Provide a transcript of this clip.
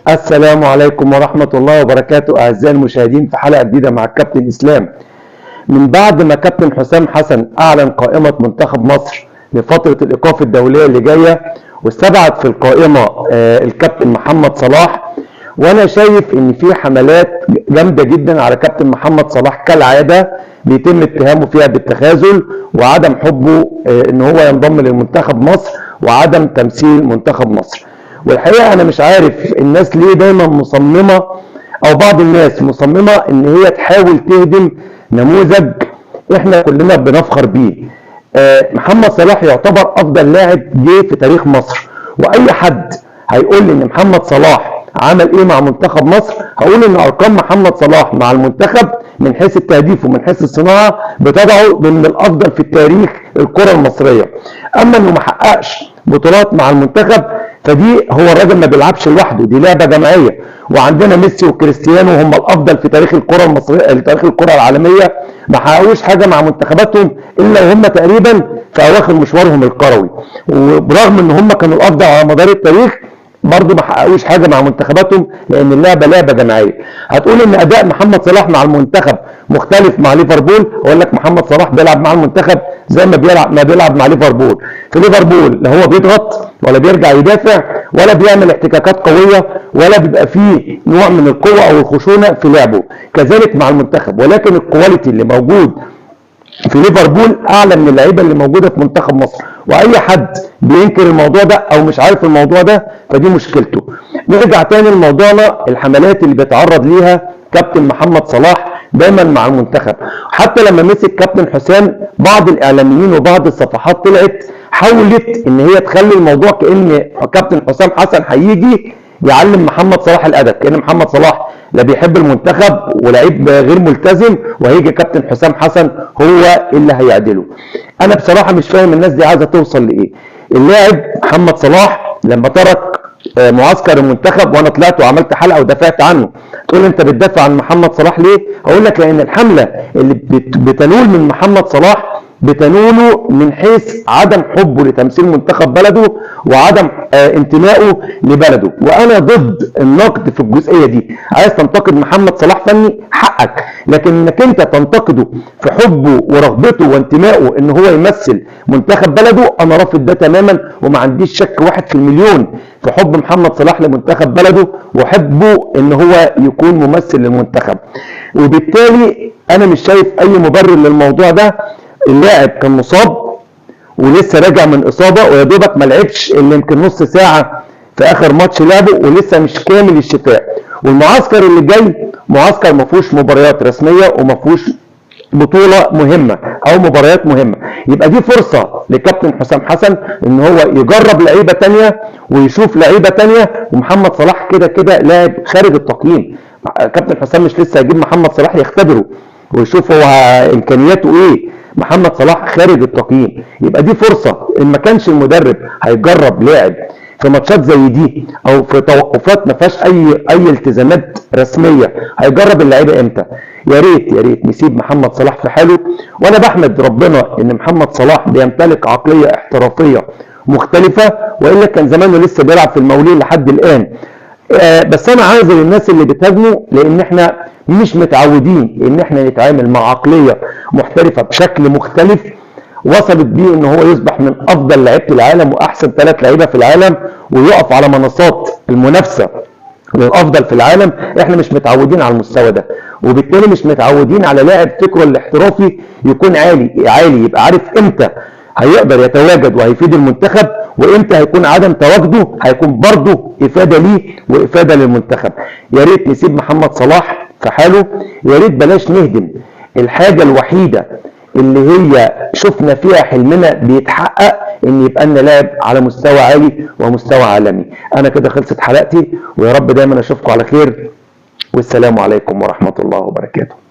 السلام عليكم ورحمة الله وبركاته أعزائي المشاهدين في حلقة جديدة مع الكابتن إسلام. من بعد ما كابتن حسام حسن أعلن قائمة منتخب مصر لفترة الإيقاف الدولية اللي جاية، واستبعد في القائمة الكابتن محمد صلاح، وأنا شايف إن في حملات جامدة جدا على كابتن محمد صلاح كالعادة بيتم اتهامه فيها بالتخاذل وعدم حبه إن هو ينضم للمنتخب مصر وعدم تمثيل منتخب مصر. والحقيقة أنا مش عارف الناس ليه دايما مصممة، أو بعض الناس مصممة إن هي تحاول تهدم نموذج إحنا كلنا بنفخر بيه. محمد صلاح يعتبر أفضل لاعب جه في تاريخ مصر، وأي حد هيقول لي إن محمد صلاح عمل إيه مع منتخب مصر، هقول إن أرقام محمد صلاح مع المنتخب من حيث التهديف ومن حيث الصناعة بتضعه ضمن الأفضل في التاريخ الكرة المصرية. أما إنه ما حققش بطولات مع المنتخب فدي هو الراجل ما بيلعبش لوحده، دي لعبه جماعيه، وعندنا ميسي وكريستيانو هم الافضل في تاريخ الكره المصريه، تاريخ الكره العالميه، ما حققوش حاجه مع منتخباتهم الا وهم تقريبا في اواخر مشوارهم الكروي، وبرغم ان هم كانوا الافضل على مدار التاريخ برضه ما حققوش حاجه مع منتخباتهم، لان اللعبه لعبه جماعيه. هتقول ان اداء محمد صلاح مع المنتخب مختلف مع ليفربول، اقول لك محمد صلاح بيلعب مع المنتخب زي ما بيلعب مع ليفربول. في ليفربول لا هو بيضغط ولا بيرجع يدافع ولا بيعمل احتكاكات قويه ولا بيبقى فيه نوع من القوه او الخشونه في لعبه، كذلك مع المنتخب، ولكن الكواليتي اللي موجود في ليفربول اعلى من اللعيبه اللي موجوده في منتخب مصر، واي حد بينكر الموضوع ده او مش عارف الموضوع ده فدي مشكلته. نرجع تاني لموضوعنا، الحملات اللي بيتعرض ليها كابتن محمد صلاح دايما مع المنتخب. حتى لما مسك كابتن حسام بعض الاعلاميين وبعض الصفحات طلعت حاولت ان هي تخلي الموضوع كأن كابتن حسام حسن هيجي يعلم محمد صلاح الادب، كأن محمد صلاح لا بيحب المنتخب ولعيب غير ملتزم، وهيجي كابتن حسام حسن هو اللي هيعدله. انا بصراحه مش فاهم الناس دي عايزه توصل لايه. اللاعب محمد صلاح لما ترك معسكر المنتخب، وانا طلعت وعملت حلقه ودافعت عنه، تقول انت بتدافع عن محمد صلاح ليه؟ هقول لك لان الحمله اللي بتنول من محمد صلاح بتنوله من حيث عدم حبه لتمثيل منتخب بلده وعدم انتمائه لبلده، وانا ضد النقد في الجزئيه دي. عايز تنتقد محمد صلاح فني حقك، لكن انك انت تنتقده في حبه ورغبته وانتمائه ان هو يمثل منتخب بلده، انا رافض ده تماما، وما عنديش شك واحد في المليون في حب محمد صلاح لمنتخب بلده وحبه ان هو يكون ممثل للمنتخب. وبالتالي انا مش شايف اي مبرر للموضوع ده. اللاعب كان مصاب ولسه راجع من اصابه، ويا دوبك ما لعبش الا يمكن نص ساعه في اخر ماتش لعبه، ولسه مش كامل الشفاء. والمعسكر اللي جاي معسكر ما فيهوش مباريات رسميه وما فيهوش بطوله مهمه او مباريات مهمه، يبقى دي فرصه لكابتن حسام حسن ان هو يجرب لعيبه ثانيه ويشوف لعيبه ثانيه. ومحمد صلاح كده كده لاعب خارج التقييم، كابتن حسام مش لسه هيجيب محمد صلاح يختبره ويشوف هو امكانياته ايه. محمد صلاح خارج التقييم، يبقى دي فرصه ان ما كانش المدرب هيجرب لاعب في ماتشات زي دي او في توقفات ما فيهاش اي التزامات رسميه، هيجرب اللعيبه امتى؟ يا ريت نسيب محمد صلاح في حاله. وانا بحمد ربنا ان محمد صلاح بيمتلك عقليه احترافيه مختلفه، والا كان زمانه لسه بيلعب في المولين لحد الان. بس انا عايز للناس اللي بتهاجمه، لان احنا مش متعودين ان احنا نتعامل مع عقليه محترفه بشكل مختلف وصلت بيه ان هو يصبح من افضل لعيبه العالم واحسن 3 لعيبه في العالم ويقف على منصات المنافسه للافضل في العالم. احنا مش متعودين على المستوى ده، وبالتالي مش متعودين على لاعب فكره الاحترافي يكون عالي، يبقى عارف امتى هيقدر يتواجد وهيفيد المنتخب، وامتى هيكون عدم تواجده هيكون برضه افاده ليه وافاده للمنتخب. يا ريت نسيب محمد صلاح في حاله، يا ريت بلاش نهدم الحاجه الوحيده اللي هي شفنا فيها حلمنا بيتحقق، ان يبقى لنا لاعب على مستوى عالي ومستوى عالمي. انا كده خلصت حلقتي، ويا رب دايما اشوفكم على خير، والسلام عليكم ورحمه الله وبركاته.